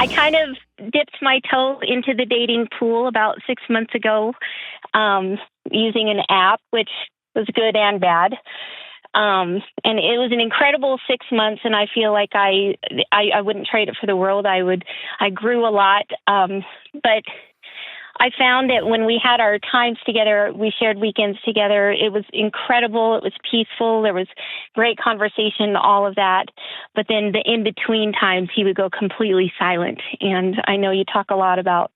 I kind of dipped my toe into the dating pool about 6 months ago, using an app, which was good and bad. And it was an incredible 6 months, and I feel like I wouldn't trade it for the world. I grew a lot, but I found that when we had our times together, we shared weekends together. It was incredible. It was peaceful. There was great conversation, all of that. But then the in-between times, he would go completely silent. And I know you talk a lot about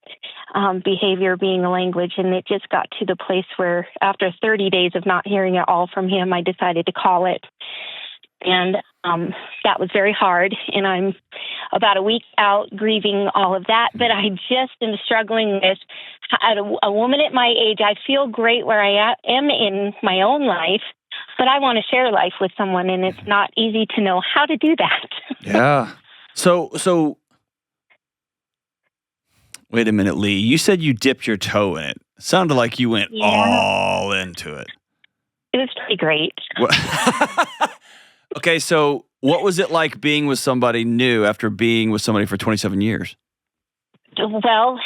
behavior being a language, and it just got to the place where after 30 days of not hearing at all from him, I decided to call it. And that was very hard. And I'm about a week out grieving all of that. But I just am struggling with a woman at my age. I feel great where I am in my own life, but I want to share life with someone, and it's not easy to know how to do that. Yeah. So wait a minute, Lee. You said you dipped your toe in it. Sounded like you went all into it. It was pretty great. Okay, so what was it like being with somebody new after being with somebody for 27 years? Well,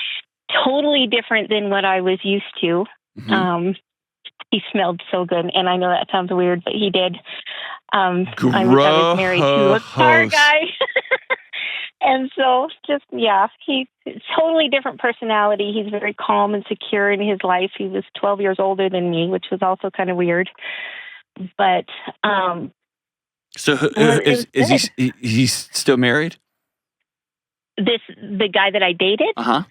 totally different than what I was used to. Mm-hmm. He smelled so good, and I know that sounds weird, but he did. I was married to a car guy. And so he's totally different personality. He's very calm and secure in his life. He was 12 years older than me, which was also kind of weird. But... So is he still married? The guy that I dated? Uh-huh.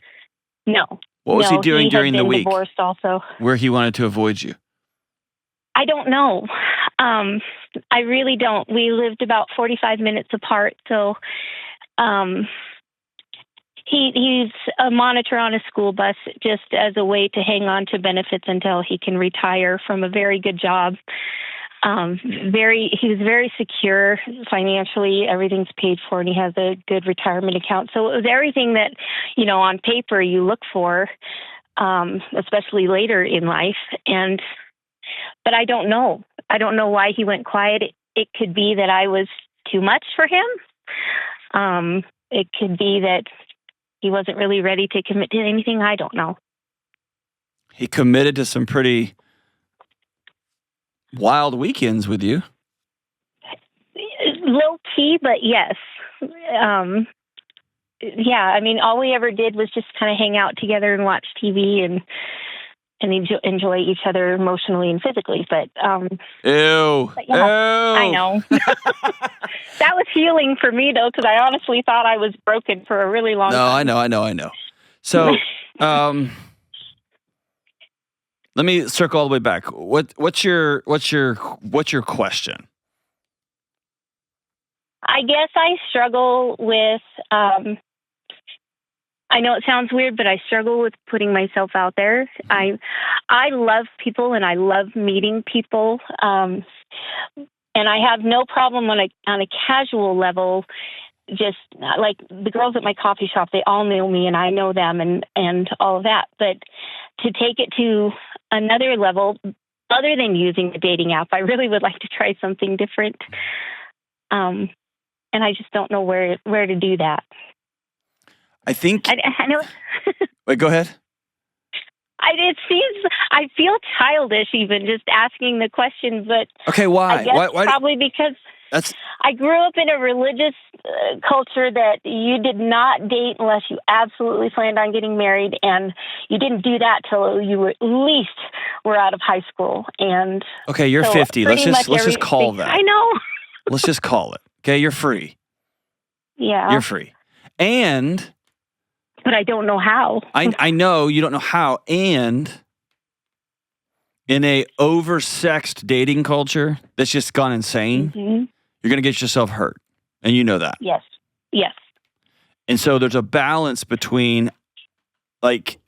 No. What was he doing during the week? Divorced also. Where he wanted to avoid you? I don't know. I really don't. We lived about 45 minutes apart, so he's a monitor on a school bus just as a way to hang on to benefits until he can retire from a very good job. He was very secure financially. Everything's paid for, and he has a good retirement account. So it was everything that, on paper you look for, especially later in life. But I don't know. I don't know why he went quiet. It could be that I was too much for him. It could be that he wasn't really ready to commit to anything. I don't know. He committed to some pretty wild weekends with you. Low key, but yes. All we ever did was just kind of hang out together and watch TV and enjoy each other emotionally and physically. But ew. But I know. That was healing for me, though, because I honestly thought I was broken for a really long time. No, I know. So, let me circle all the way back. What's your question? I guess I struggle with. I know it sounds weird, but I struggle with putting myself out there. I love people, and I love meeting people, and I have no problem on a casual level. Just like the girls at my coffee shop, they all know me and I know them and all of that. But to take it to another level, other than using the dating app, I really would like to try something different. And I just don't know where to do that. I think... I know. Wait, go ahead. It seems... I feel childish even just asking the question, but... Okay, why? I guess why probably because... I grew up in a religious culture that you did not date unless you absolutely planned on getting married, and you didn't do that till you were, at least were out of high school. And okay, you're 50. Let's just call that. I know. Let's just call it. Okay, you're free. Yeah, you're free, but I don't know how. I know you don't know how, and in a oversexed dating culture that's just gone insane. Mm-hmm. You're going to get yourself hurt, and you know that. Yes. And so there's a balance between, like,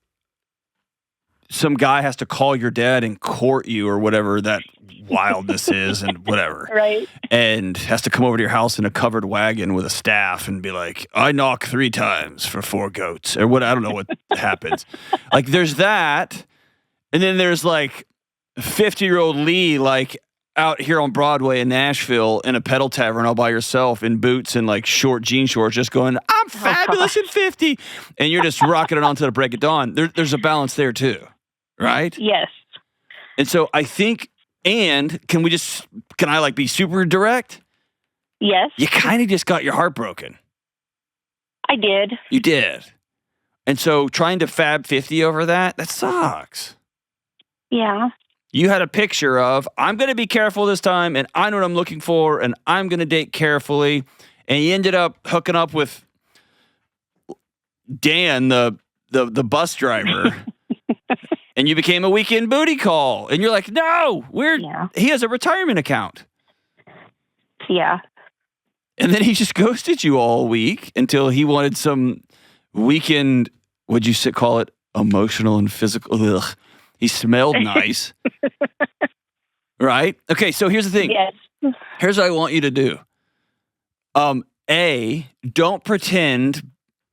some guy has to call your dad and court you or whatever that wildness is and whatever. Right. And has to come over to your house in a covered wagon with a staff and be like, I knock 3 times for 4 goats. Or what, I don't know what happens. Like, there's that. And then there's, like, 50-year-old Lee, like, out here on Broadway in Nashville in a pedal tavern all by yourself in boots and like short jean shorts, just going, I'm fabulous at 50. And you're just rocking it on to the break of dawn. There's a balance there too, right? Yes. And so I think, and can I like be super direct? Yes. You kind of just got your heart broken. I did. You did. And so trying to fab 50 over that sucks. Yeah. You had a picture of, I'm going to be careful this time, and I know what I'm looking for, and I'm going to date carefully. And you ended up hooking up with Dan, the bus driver, and you became a weekend booty call. And you're like, no, he has a retirement account. Yeah. And then he just ghosted you all week until he wanted some weekend, what'd you call it? Emotional and physical. Ugh. He smelled nice. Right? Okay, so here's the thing. Yes. Here's what I want you to do. Don't pretend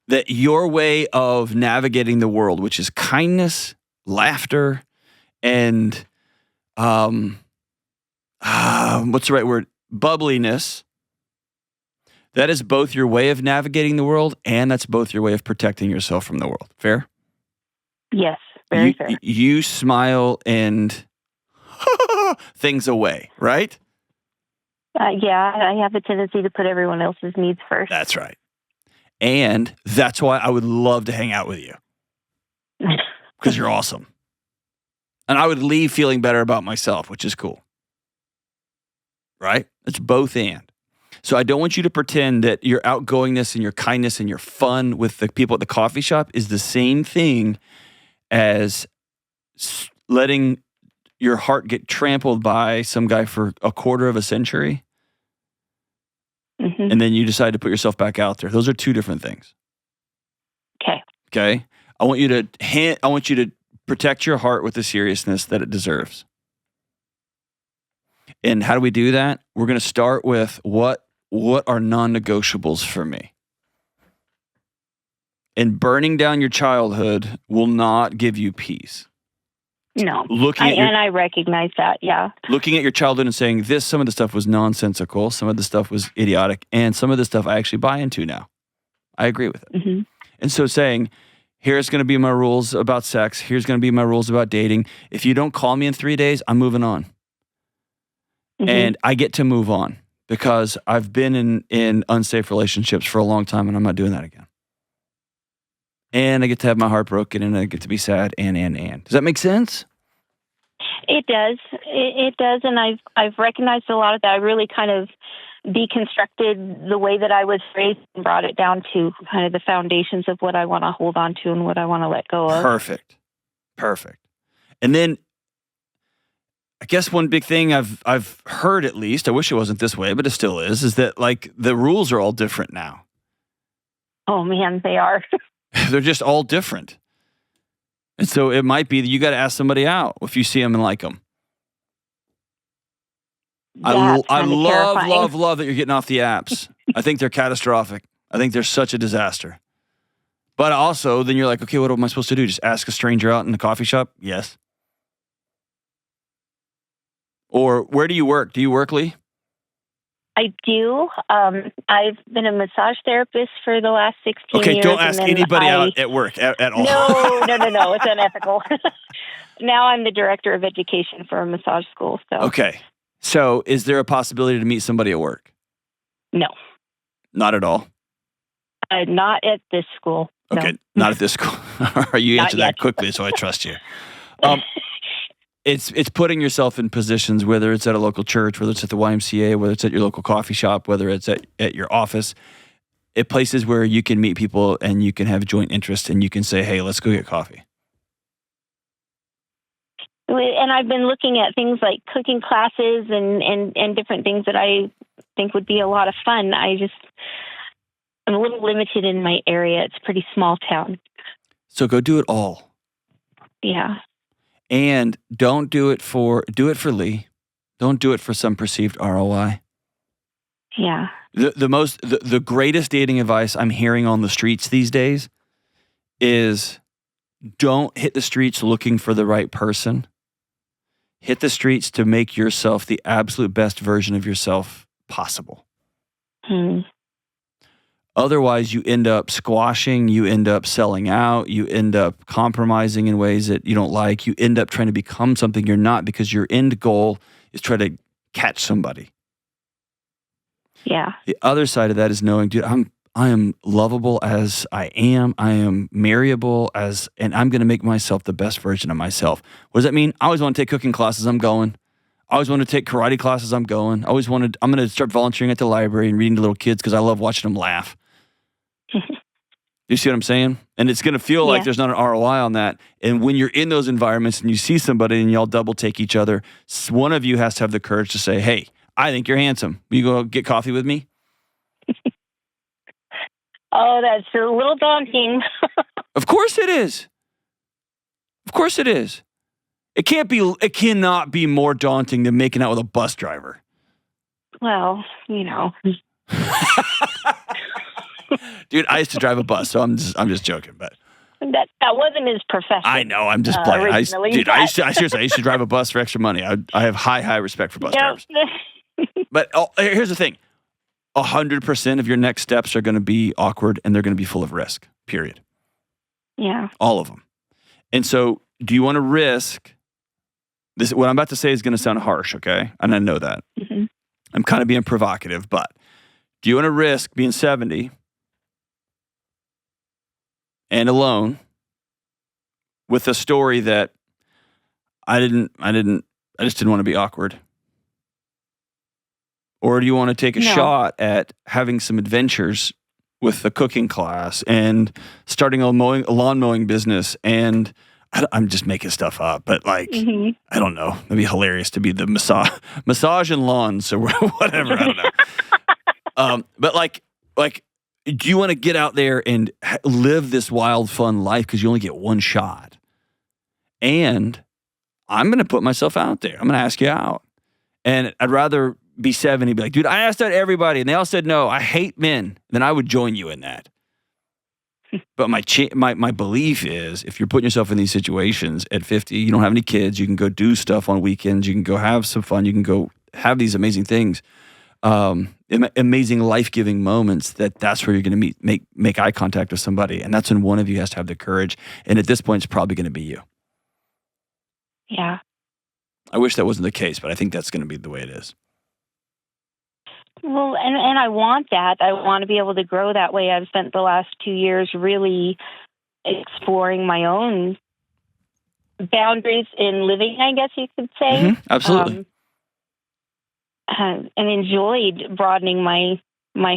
that your way of navigating the world, which is kindness, laughter, and what's the right word? Bubbliness. That is both your way of navigating the world, and that's both your way of protecting yourself from the world. Fair? Yes, very fair. You smile and things away, right? Yeah, I have a tendency to put everyone else's needs first. That's right. And that's why I would love to hang out with you. Because you're awesome. And I would leave feeling better about myself, which is cool. Right? It's both and. So I don't want you to pretend that your outgoingness and your kindness and your fun with the people at the coffee shop is the same thing as letting your heart get trampled by some guy for a quarter of a century. Mm-hmm. And then you decide to put yourself back out there. Those are two different things. Okay. I want you to protect your heart with the seriousness that it deserves. And how do we do that? We're going to start with what are non-negotiables for me. And burning down your childhood will not give you peace. No. I recognize that, yeah. Looking at your childhood and saying, some of the stuff was nonsensical, some of the stuff was idiotic, and some of the stuff I actually buy into now. I agree with it. Mm-hmm. And so saying, here's going to be my rules about sex, here's going to be my rules about dating. If you don't call me in 3 days, I'm moving on. Mm-hmm. And I get to move on because I've been in unsafe relationships for a long time, and I'm not doing that again. And I get to have my heart broken, and I get to be sad, and. Does that make sense? It does. It does, and I've recognized a lot of that. I really kind of deconstructed the way that I was raised and brought it down to kind of the foundations of what I want to hold on to and what I want to let go of. Perfect. And then I guess one big thing I've heard, at least, I wish it wasn't this way, but it still is that like the rules are all different now. Oh man, they are. They're just all different. And so it might be that you got to ask somebody out if you see them and like them. I love that you're getting off the apps. I think they're catastrophic. I think they're such a disaster. But also, then you're like, okay, what am I supposed to do? Just ask a stranger out in the coffee shop? Yes. Or where do you work? Do you work, Lee? I do. I've been a massage therapist for the last 16 years. Okay, don't ask anybody out at work at all. No. It's unethical. Now I'm the director of education for a massage school. So. Okay. So is there a possibility to meet somebody at work? No. Not at all? Not at this school. Okay, no. Not at this school. You answered that quickly, so I trust you. It's putting yourself in positions, whether it's at a local church, whether it's at the YMCA, whether it's at your local coffee shop, whether it's at your office, at places where you can meet people and you can have joint interest and you can say, hey, let's go get coffee. And I've been looking at things like cooking classes and different things that I think would be a lot of fun. I'm a little limited in my area. It's a pretty small town. So go do it all. Yeah. And do it for Lee. Don't do it for some perceived ROI. Yeah. The greatest dating advice I'm hearing on the streets these days is don't hit the streets looking for the right person. hit the streets to make yourself the absolute best version of yourself possible. Otherwise, you end up squashing, you end up selling out, you end up compromising in ways that you don't like. You end up trying to become something you're not because your end goal is try to catch somebody. Yeah. The other side of that is knowing, dude, I am lovable as I am. I am marryable and I'm going to make myself the best version of myself. What does that mean? I always want to take cooking classes. I'm going. I always want to take karate classes. I'm going. I'm going to start volunteering at the library and reading to little kids because I love watching them laugh. You see what I'm saying? And it's going to feel like there's not an ROI on that. And when you're in those environments and you see somebody and y'all double take each other, one of you has to have the courage to say, hey, I think you're handsome. Will you go get coffee with me? Oh, that's a little daunting. Of course it is. Of course it is. It cannot be more daunting than making out with a bus driver. Well, Dude, I used to drive a bus, so I'm just joking, but that wasn't his profession. I know, I'm just playing. I used to drive a bus for extra money. I have high respect for bus drivers. But here's the thing. 100% of your next steps are going to be awkward and they're going to be full of risk, period. Yeah. All of them. And so do you want to risk this? What I'm about to say is going to sound harsh, okay? And I know that. Mm-hmm. I'm kind of being provocative, but do you want to risk being 70 and alone with a story that I just didn't want to be awkward? Or do you want to take a shot at having some adventures with the cooking class and starting a lawn mowing business? And I'm just making stuff up, but I don't know. It'd be hilarious to be the massage and lawns or whatever. I don't know. But do you want to get out there and live this wild, fun life because you only get one shot? And I'm going to put myself out there. I'm going to ask you out. And I'd rather be 70, be like, dude, I asked out everybody, and they all said no. I hate men. Then I would join you in that. But my belief is, if you're putting yourself in these situations at 50, you don't have any kids, you can go do stuff on weekends, you can go have some fun, you can go have these amazing things, amazing life-giving moments. That's where you're going to make eye contact with somebody, and that's when one of you has to have the courage. And at this point, it's probably going to be you. Yeah. I wish that wasn't the case, but I think that's going to be the way it is. Well, and I want that. I want to be able to grow that way. I've spent the last 2 years really exploring my own boundaries in living, I guess you could say. Mm-hmm. Absolutely. And enjoyed broadening my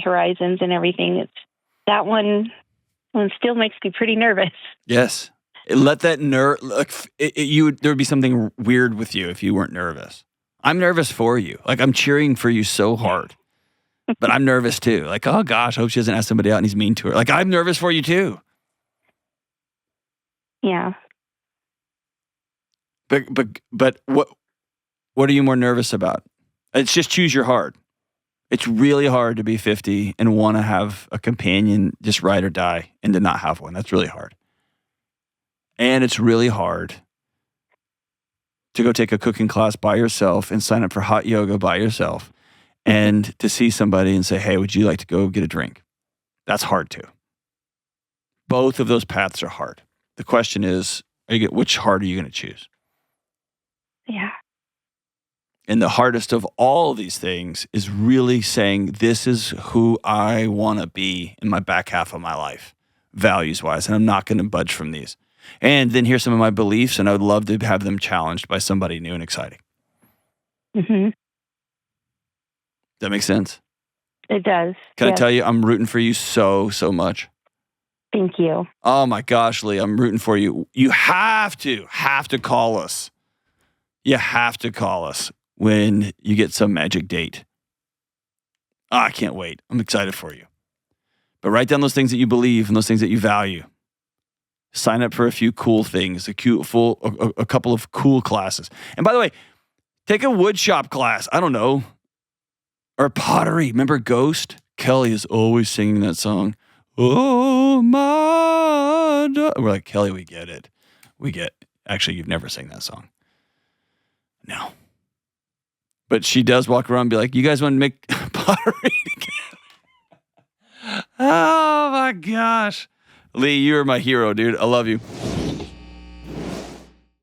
horizons and everything. It's that one still makes me pretty nervous. Yes. Let that there'd be something weird with you if you weren't nervous. I'm nervous for you. I'm cheering for you so hard. But I'm nervous too. Oh gosh, I hope she doesn't ask somebody out and he's mean to her. I'm nervous for you too. Yeah. But what are you more nervous about? It's just choose your heart. It's really hard to be 50 and want to have a companion just ride or die and to not have one. That's really hard. And it's really hard to go take a cooking class by yourself and sign up for hot yoga by yourself and to see somebody and say, hey, would you like to go get a drink? That's hard too. Both of those paths are hard. The question is, which heart are you going to choose? Yeah. And the hardest of all these things is really saying, this is who I want to be in my back half of my life, values-wise, and I'm not going to budge from these. And then here's some of my beliefs, and I would love to have them challenged by somebody new and exciting. Mm-hmm. That makes sense? It does. Can I tell you, I'm rooting for you so much. Thank you. Oh my gosh, Lee, I'm rooting for you. You have to call us. You have to call us when you get some magic date. Oh, I can't wait. I'm excited for you. But write down those things that you believe and those things that you value. Sign up for a few cool things, a couple of cool classes. And by the way, take a wood shop class. I don't know. Or pottery. Remember Ghost? Kelly is always singing that song. Oh, my... We're like, Kelly, we get it. Actually, you've never sang that song. No. But she does walk around and be like, you guys want to make pottery again? Oh, my gosh. Lee, you're my hero, dude. I love you.